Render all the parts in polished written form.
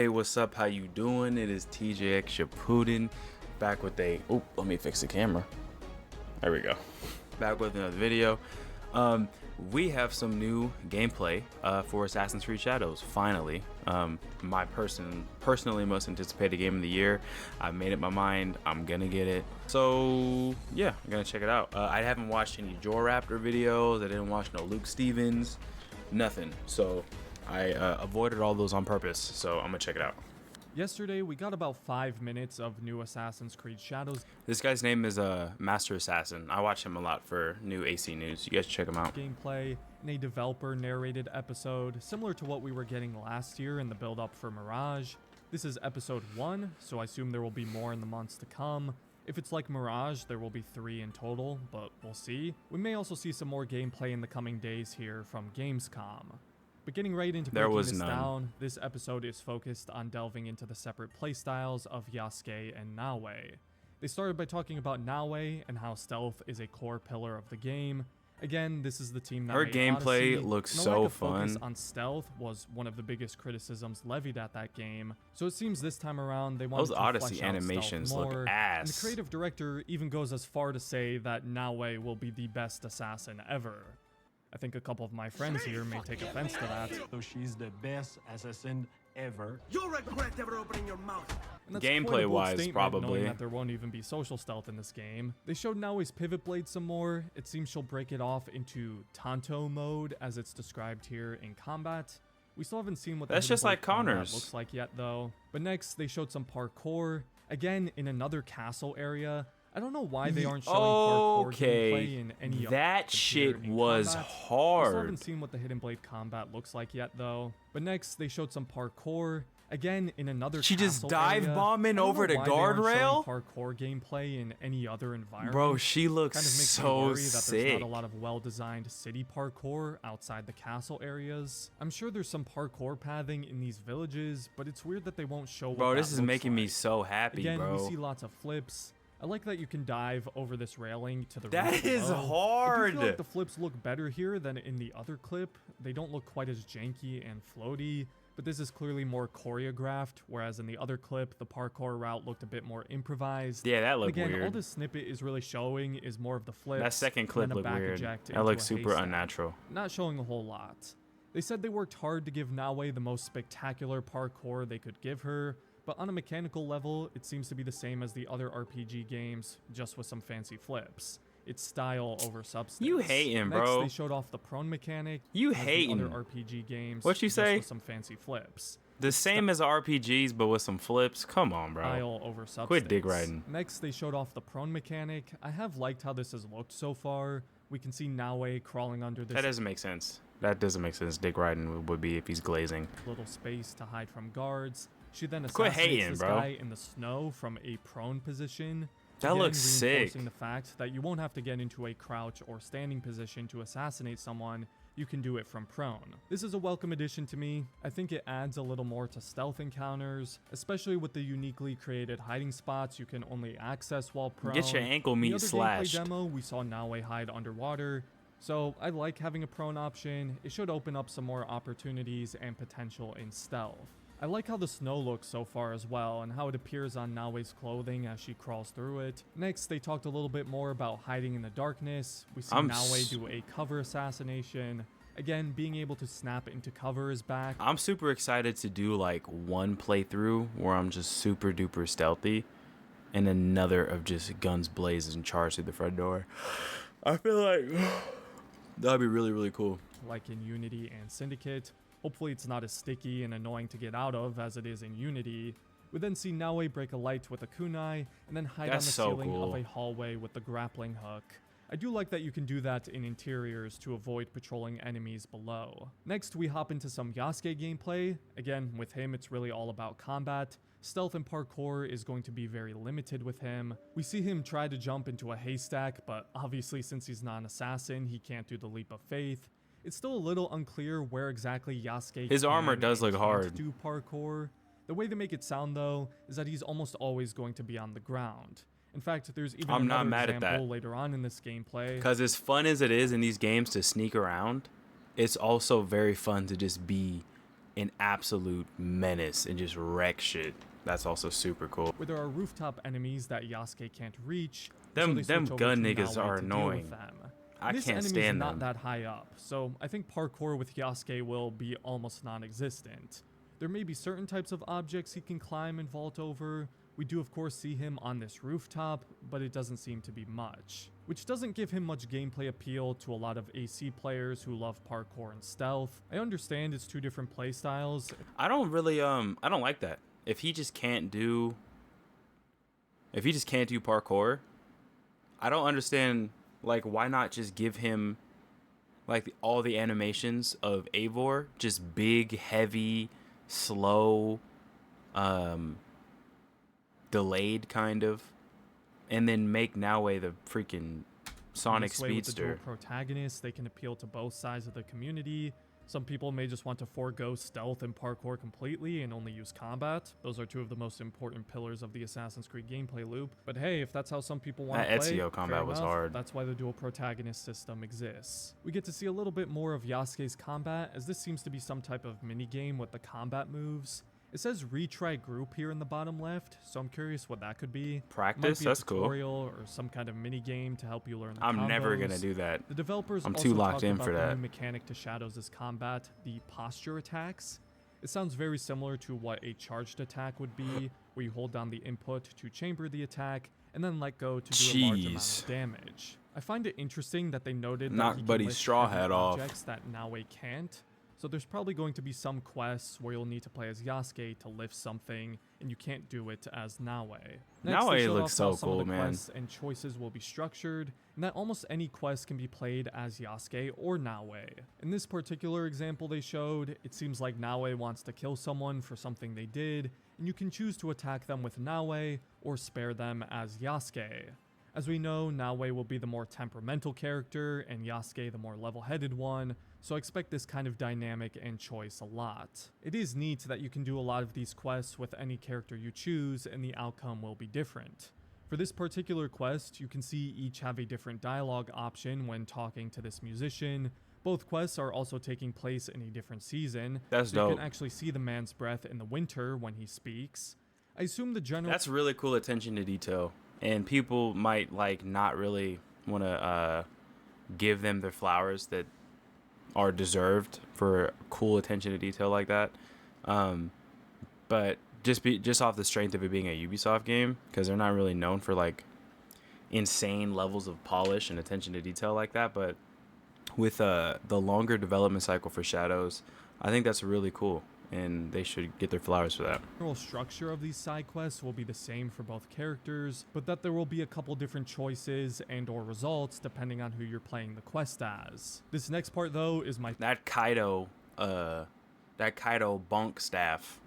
Hey, what's up? How you doing? It is TJX Shaputin back with a let me fix the camera. There we go. Back with another video. We have some new gameplay for Assassin's Creed Shadows. Finally, my personally most anticipated game of the year. I made up my mind. I'm gonna get it. So yeah, I'm gonna check it out. I haven't watched any Raptor videos. I didn't watch no Luke Stevens, nothing. So I avoided all those on purpose. So I'm gonna check it out. Yesterday, we got about 5 minutes of new Assassin's Creed Shadows. This guy's name is Master Assassin. I watch him a lot for new AC news. You guys check him out. Gameplay in a developer-narrated episode, similar to what we were getting last year in the build-up for Mirage. This is episode 1, so I assume there will be more in the months to come. If it's like Mirage, there will be 3 in total, but we'll see. We may also see some more gameplay in the coming days here from Gamescom. But getting right into breaking this down, this episode is focused on delving into the separate playstyles of Yasuke and Naoe. They started by talking about Naoe and how stealth is a core pillar of the game. Again, this is the team that her made gameplay Odyssey, looks and the so lack of fun. Focus on stealth was one of the biggest criticisms levied at that game. So it seems this time around they wanted those to Odyssey flesh out animations stealth more, look ass. and the creative director even goes as far to say that Naoe will be the best assassin ever. I think a couple of my friends here may take offense to that. So she's the best assassin ever. You'll regret ever opening your mouth. And that's Gameplay quite a bold wise, statement, probably. knowing that there won't even be social stealth in this game. They showed Naoe's pivot blade some more. It seems she'll break it off into Tanto mode, as it's described here in combat. We still haven't seen what the That's hidden just blade like Connor's. combat looks like yet, though. But next, they showed some parkour. Again, in another castle area. I don't know why they aren't showing parkour gameplay in any of that shit was combat. hard. I still haven't seen what the Hidden Blade combat looks like yet, though. But next, they showed some parkour. Again, in another She just castle dive area. bombing I don't over know the why they aren't guardrail? showing parkour gameplay in any other environment. Bro, she looks Kind of makes me so worry that there's sick. not a lot of well-designed city parkour outside the castle areas. I'm sure there's some parkour pathing in these villages, but it's weird that they won't show what Bro, that this is looks making me like. so happy, Again, bro. we see lots of flips. I like that you can dive over this railing to the That roof is below. hard. I do feel like the flips look better here than in the other clip. They don't look quite as janky and floaty, but this is clearly more choreographed, whereas in the other clip, the parkour route looked a bit more improvised. Yeah, that And looked again, weird. all this snippet is really showing is more of the flips. That second and clip then a looked back weird. eject That into looked a super haystack. unnatural. Not showing a whole lot. They said they worked hard to give Naoe the most spectacular parkour they could give her, but on a mechanical level, it seems to be the same as the other RPG games, just with some fancy flips. It's style over substance. You hating, Next, bro. they showed off the prone mechanic. You as the hating. other RPG games. What you just say? with some fancy flips. The same as RPGs, but with some flips. Come on, bro. Style over substance. Quit dick riding. Next, they showed off the prone mechanic. I have liked how this has looked so far. We can see Naoe crawling under this That doesn't make sense. That doesn't make sense. Dick riding would be if he's glazing. little space to hide from guards. She then Quit assassinates hating, this bro. guy in the snow from a prone position. That Again, looks sick. reinforcing the fact that you won't have to get into a crouch or standing position to assassinate someone. You can do it from prone. This is a welcome addition to me. I think it adds a little more to stealth encounters, especially with the uniquely created hiding spots you can only access while prone. Get your ankle In meat the other slashed. gameplay demo, we saw Naoe hide underwater. So I like having a prone option. It should open up some more opportunities and potential in stealth. I like how the snow looks so far as well, and how it appears on Naoe's clothing as she crawls through it. Next, they talked a little bit more about hiding in the darkness. We see Naoe do a cover assassination. Again, being able to snap into cover is back. I'm super excited to do like one playthrough where I'm just super duper stealthy, and another of just guns blazing and charge through the front door. I feel like that'd be really, really cool. Like in Unity and Syndicate. Hopefully it's not as sticky and annoying to get out of as it is in Unity. We then see Naoe break a light with a kunai, and then hide That's on the so ceiling cool. of a hallway with the grappling hook. I do like that you can do that in interiors to avoid patrolling enemies below. Next, we hop into some Yasuke gameplay. Again, with him, it's really all about combat. Stealth and parkour is going to be very limited with him. We see him try to jump into a haystack, but obviously since he's not an assassin, he can't do the leap of faith. It's still a little unclear where exactly Yasuke His armor can does look and can't hard. do parkour. The way they make it sound, though, is that he's almost always going to be on the ground. In fact, there's even I'm not another mad at example that. later on in this gameplay. Because as fun as it is in these games to sneak around, it's also very fun to just be an absolute menace and just wreck shit. That's also super cool. Where there are rooftop enemies that Yasuke can't reach. Them so they switch over gun to niggas Naoe are to deal annoying. with them. I This can't enemy's stand not them. that high up, so I think parkour with Yasuke will be almost non-existent. There may be certain types of objects he can climb and vault over. We do of course see him on this rooftop, but it doesn't seem to be much. Which doesn't give him much gameplay appeal to a lot of AC players who love parkour and stealth. I understand it's two different playstyles. I don't really I don't like that. If he just can't do parkour, I don't understand, like, why not just give him like all the animations of Eivor, just big, heavy, slow, delayed kind of, and then make Naoe the freaking Sonic This way, with the dual Speedster. protagonists, they can appeal to both sides of the community. Some people may just want to forego stealth and parkour completely and only use combat. Those are two of the most important pillars of the Assassin's Creed gameplay loop. But hey, if that's how some people want to That play, Ezio combat fair was enough. hard. That's why the dual protagonist system exists. We get to see a little bit more of Yasuke's combat, as this seems to be some type of mini-game with the combat moves. It says retry group here in the bottom left, so I'm curious what that could be. Practice? Might be a That's cool. tutorial or some kind of mini game to help you learn the I'm never gonna combos. do that. The developers I'm also too locked talked in about for the that. new mechanic to Shadows' combat, the posture attacks. It sounds very similar to what a charged attack would be, where you hold down the input to chamber the attack and then let go to do a large amount Jeez. of damage. I find it interesting that they noted Knock that he can Buddy's lift straw heavy hat off. objects that Naoe can't. So there's probably going to be some quests where you'll need to play as Yasuke to lift something, and you can't do it as Naoe. Next, Naoe they showed looks off how so some of cool, the man. quests and choices will be structured, and that almost any quest can be played as Yasuke or Naoe. In this particular example they showed, it seems like Naoe wants to kill someone for something they did, and you can choose to attack them with Naoe or spare them as Yasuke. As we know, Naoe will be the more temperamental character, and Yasuke the more level-headed one, so I expect this kind of dynamic and choice a lot. It is neat that you can do a lot of these quests with any character you choose, and the outcome will be different. For this particular quest, you can see each have a different dialogue option when talking to this musician. Both quests are also taking place in a different season, That's so you dope. can actually see the man's breath in the winter when he speaks. I assume the general That's really cool attention to detail, and people might like not really want to give them their flowers that are deserved for cool attention to detail like that. But just off the strength of it being a Ubisoft game, because they're not really known for like insane levels of polish and attention to detail like that. But with the longer development cycle for Shadows, I think that's really cool, and they should get their flowers for that. general structure of these side quests will be the same for both characters, but that there will be a couple different choices and or results depending on who you're playing the quest as. This next part though is my That Kaido bonk staff.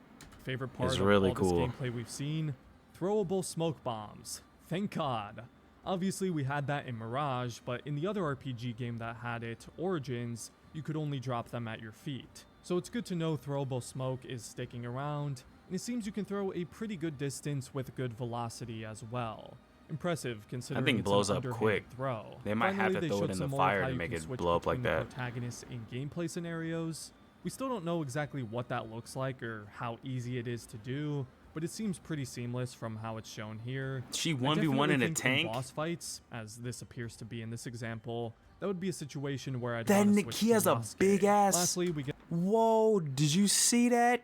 favorite part It's of really all cool. this gameplay we've seen. Throwable smoke bombs. Thank God. Obviously we had that in Mirage, but in the other RPG game that had it, Origins, you could only drop them at your feet. So it's good to know throwable smoke is sticking around, and it seems you can throw a pretty good distance with good velocity as well. Impressive considering think it it's blows an up underhand quick. throw. They might have to they throw it showed in some the more of fire how to you make can it switch blow up like between the that. protagonists in gameplay scenarios. We still don't know exactly what that looks like or how easy it is to do, but it seems pretty seamless from how it's shown here. She I 1v1 definitely in a think tank. boss fights, as this appears to be in this example, that would be a situation where I'd That wanna Nick, switch he to has a Yasuke. big ass. Lastly, we get Whoa, did you see that?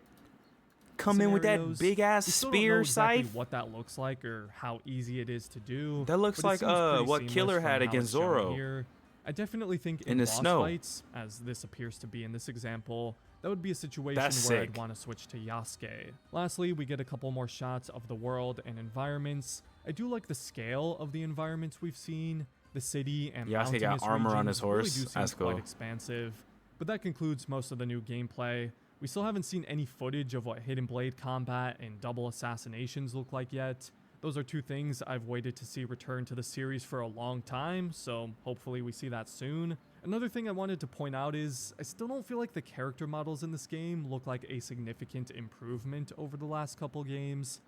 Come in with that scenarios. big ass We still don't know spear exactly scythe. what that looks like or how easy it is to do. That looks but it like, seems pretty what seamless Killer from had how against it's shown Zoro. here. I definitely think In in the boss snow. fights, as this appears to be in this example, that would be a situation That's where sick. I'd want to switch to Yasuke. Lastly, we get a couple more shots of the world and environments. I do like the scale of the environments we've seen. The city and Yasuke got mountainous armor on regions his really horse. do seem That's quite cool. expansive. But that concludes most of the new gameplay. We still haven't seen any footage of what Hidden Blade combat and double assassinations look like yet. Those are two things I've waited to see return to the series for a long time, so hopefully we see that soon. Another thing I wanted to point out is, I still don't feel like the character models in this game look like a significant improvement over the last couple games.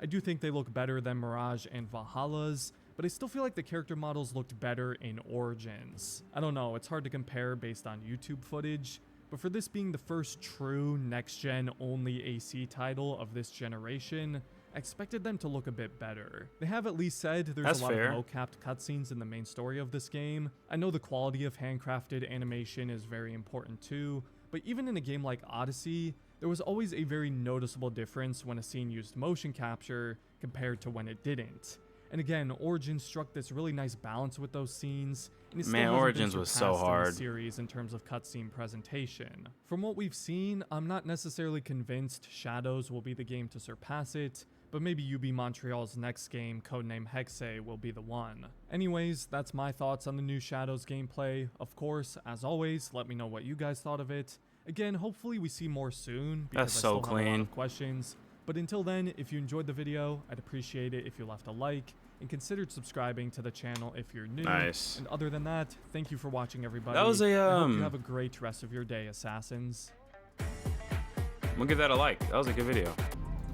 I do think they look better than Mirage and Valhalla's, but I still feel like the character models looked better in Origins. I don't know, it's hard to compare based on YouTube footage, but for this being the first true next-gen only AC title of this generation, I expected them to look a bit better. They have at least said there's a lot of low-capped cutscenes in the main story of this game. I know the quality of handcrafted animation is very important too, but even in a game like Odyssey, there was always a very noticeable difference when a scene used motion capture compared to when it didn't. And again, Origins struck this really nice balance with those scenes, and it still hasn't Origins been was so surpassed in hard. the series in terms of cutscene presentation. From what we've seen, I'm not necessarily convinced Shadows will be the game to surpass it, but maybe UB Montreal's next game, codenamed Hexe, will be the one. Anyways, that's my thoughts on the new Shadows gameplay. Of course, as always, let me know what you guys thought of it. Again, hopefully we see more soon, because That's I so still have a lot clean. of questions. But until then, if you enjoyed the video, I'd appreciate it if you left a like and considered subscribing to the channel if you're new. Nice. And other than that, thank you for watching, everybody. That was a, I hope you have a great rest of your day, assassins. I'm gonna give that a like. That was a good video.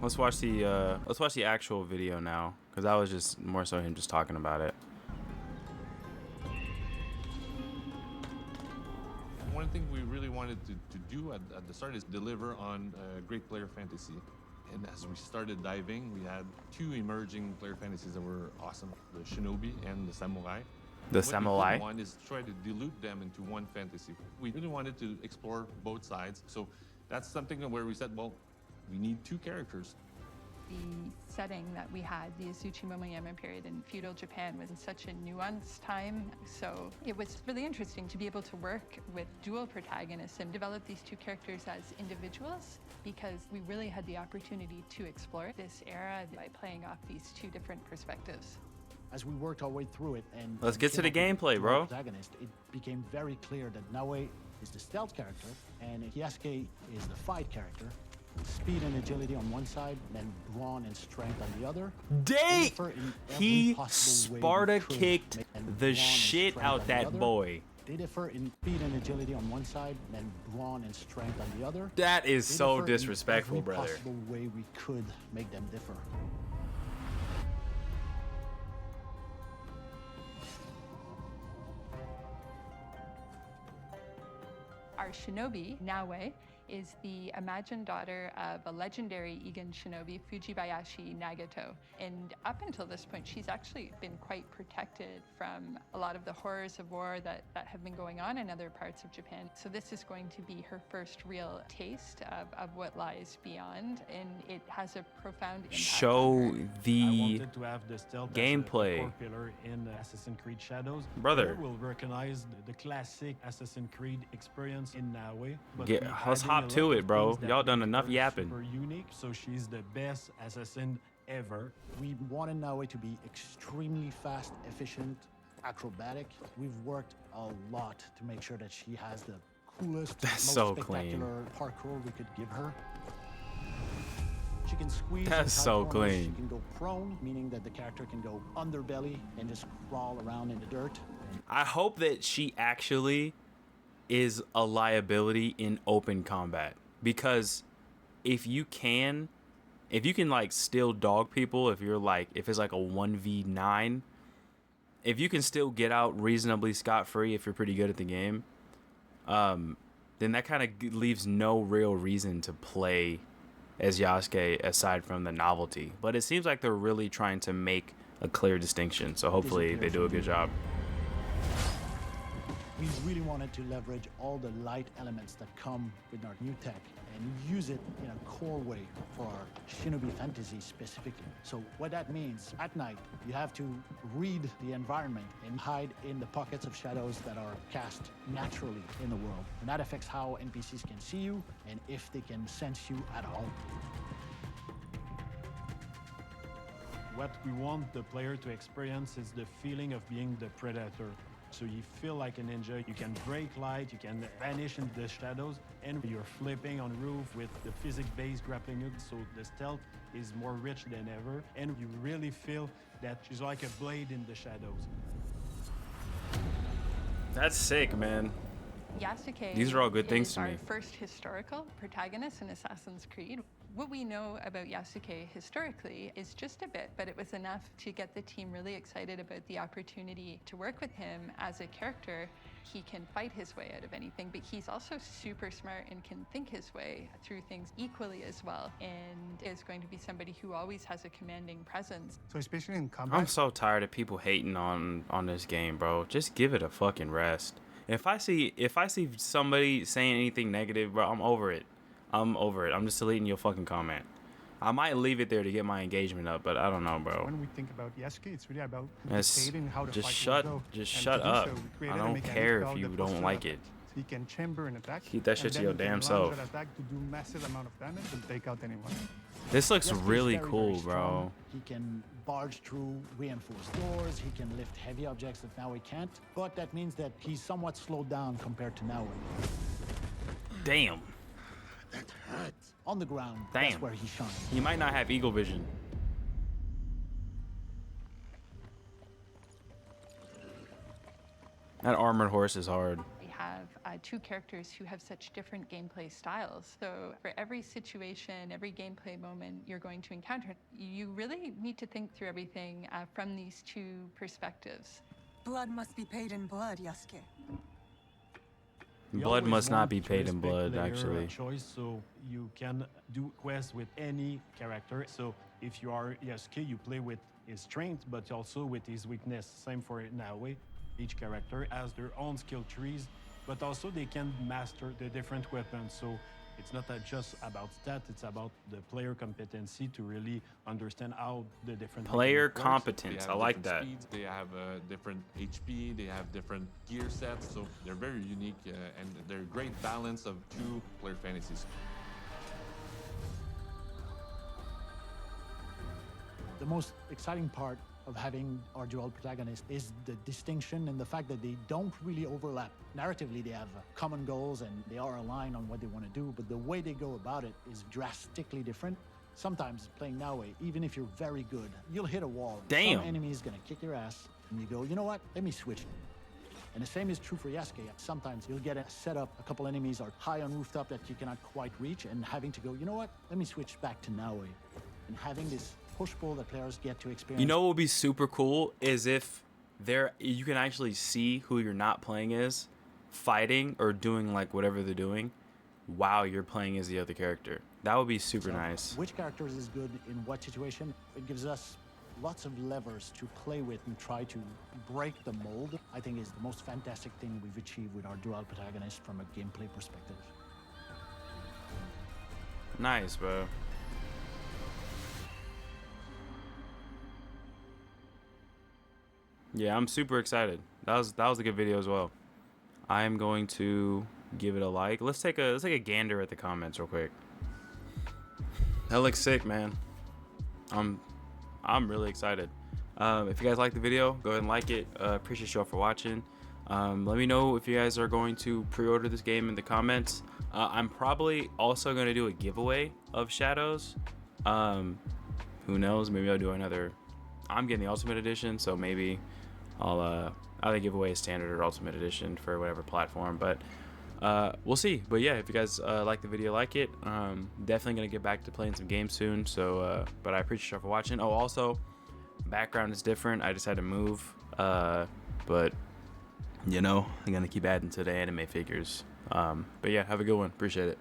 Let's watch the actual video now, because that was just more so him just talking about it. One thing we really wanted to do at the start is deliver on great player fantasy. And as we started diving, we had two emerging player fantasies that were awesome, the Shinobi and the Samurai. The What Samurai? we didn't want is try to dilute them into one fantasy. We really wanted to explore both sides. So that's something where we said, well, we need two characters. The setting that we had, the Azuchi Momoyama period in feudal Japan, was such a nuanced time. So it was really interesting to be able to work with dual protagonists and develop these two characters as individuals, because we really had the opportunity to explore this era by playing off these two different perspectives. As we worked our way through it and Let's get to the came up with gameplay, the bro. protagonist, it became very clear that Naoe is the stealth character and Yasuke is the fight character. Speed and agility on one side, then brawn and strength on the other. Dang! differ in every He possible way we Sparta could, kicked and the brawn and shit strength out on the that other. boy. They differ in speed and agility on one side, then brawn and strength on the other. That is They so differ in disrespectful, every brother. possible way we could make them differ. Our shinobi, Naoe, is the imagined daughter of a legendary Egan shinobi, Fujibayashi Nagato. And up until this point, she's actually been quite protected from a lot of the horrors of war that have been going on in other parts of Japan. So this is going to be her first real taste of what lies beyond, and it has a profound impact Show on her. I the wanted to have the stealth as a gameplay. core pillar in Assassin's Creed Shadows. Brother. Here we'll recognize the classic Assassin's Creed experience in Naoe. but Get- we're let's adding hop a to lot it, of bro. things that Y'all done make enough her yapping. Super unique, so she's the best assassin ever. We wanted Naoe to be extremely fast, efficient, acrobatic. We've worked a lot to make sure that she has the coolest, That's most so clean. spectacular parkour we could give her. She can squeeze. That's in tight so corners. clean. She can go prone, meaning that the character can go underbelly and just crawl around in the dirt. I hope that she actually is a liability in open combat, because if you can like still dog people, if it's like a 1v9, if you can still get out reasonably scot-free if you're pretty good at the game, then that kind of leaves no real reason to play as Yasuke aside from the novelty. But it seems like they're really trying to make a clear distinction, so hopefully they do a good job. We really wanted to leverage all the light elements that come with our new tech and use it in a core way for our Shinobi fantasy specifically. So what that means, at night, you have to read the environment and hide in the pockets of shadows that are cast naturally in the world. And that affects how NPCs can see you and if they can sense you at all. What we want the player to experience is the feeling of being the predator. So you feel like a ninja, you can break light, you can vanish into the shadows, and you're flipping on roof with the physics-based grappling hook, so the stealth is more rich than ever, and you really feel that she's like a blade in the shadows. That's sick, man. Yasuke These are all good things is to our me. first historical protagonist in Assassin's Creed. What we know about Yasuke historically is just a bit, but it was enough to get the team really excited about the opportunity to work with him as a character. He can fight his way out of anything, but he's also super smart and can think his way through things equally as well, and is going to be somebody who always has a commanding presence. So especially in combat, I'm so tired of people hating on this game, bro. Just give it a fucking rest. If I see somebody saying anything negative, bro, I'm over it. I'm just deleting your fucking comment. I might leave it there to get my engagement up, but I don't know, bro. when we think about Yasuke, it's really about That's, dictating how the just fight will go. just And shut to do up. so, we I created a don't mechanic care if called you the don't posture like attack. it. So you can chamber an attack. Keep that shit and to then your you can damn launch self. that attack to do massive amount of damage and take out anyone. This looks Yasuke is really very, cool, very bro. strong. He can barge through reinforced doors. He can lift heavy objects that Naue can't. But that means that he's somewhat slowed down compared to Naue. Damn. On the ground, Damn. that's where he shines. He might not have eagle vision. That armored horse is hard. We have two characters who have such different gameplay styles. So for every situation, every gameplay moment you're going to encounter, you really need to think through everything from these two perspectives. Blood must be paid in blood, Yasuke. We Blood always must not want be to paid in respect blood, player actually. choice, so you can do quests with any character. So if you are Yasuke, you play with his strength, but also with his weakness. Same for Naue. Each character has their own skill trees, but also they can master the different weapons. So it's not just about stats, it's about the player competency to really understand how the different Player mechanic works. They competence. have I like different that. speeds, they have different HP, they have different gear sets, so they're very unique and they're a great balance of two player fantasies. The most exciting part of having our dual protagonists is the distinction and the fact that they don't really overlap. Narratively, they have common goals and they are aligned on what they want to do, but the way they go about it is drastically different. Sometimes playing Naue, even if you're very good, you'll hit a wall. Damn. Some enemy is gonna kick your ass, and you go, you know what? Let me switch. And the same is true for Yasuke. Sometimes you'll get a setup, a couple enemies are high on rooftop that you cannot quite reach, and having to go, you know what? Let me switch back to Naue. And having this push-pull that players get to experience. You know what would be super cool is if you can actually see who you're not playing as fighting or doing like whatever they're doing while you're playing as the other character. That would be super nice. Which characters is good in what situation? It gives us lots of levers to play with and try to break the mold. I think is the most fantastic thing we've achieved with our dual protagonist from a gameplay perspective. Nice, bro. Yeah, I'm super excited. That was a good video as well. I am going to give it a like. Let's take a gander at the comments real quick. That looks sick, man. I'm really excited. If you guys like the video, go ahead and like it. Appreciate y'all for watching. Let me know if you guys are going to pre-order this game in the comments. I'm probably also going to do a giveaway of Shadows. Who knows? Maybe I'll do another. I'm getting the Ultimate Edition, so maybe I'll either give away a Standard or Ultimate Edition for whatever platform. But we'll see. But yeah, if you guys like the video, like it. Definitely going to get back to playing some games soon. So, but I appreciate y'all for watching. Oh, also, background is different. I just had to move. But you know, I'm gonna keep adding to the anime figures. But yeah, have a good one. Appreciate it.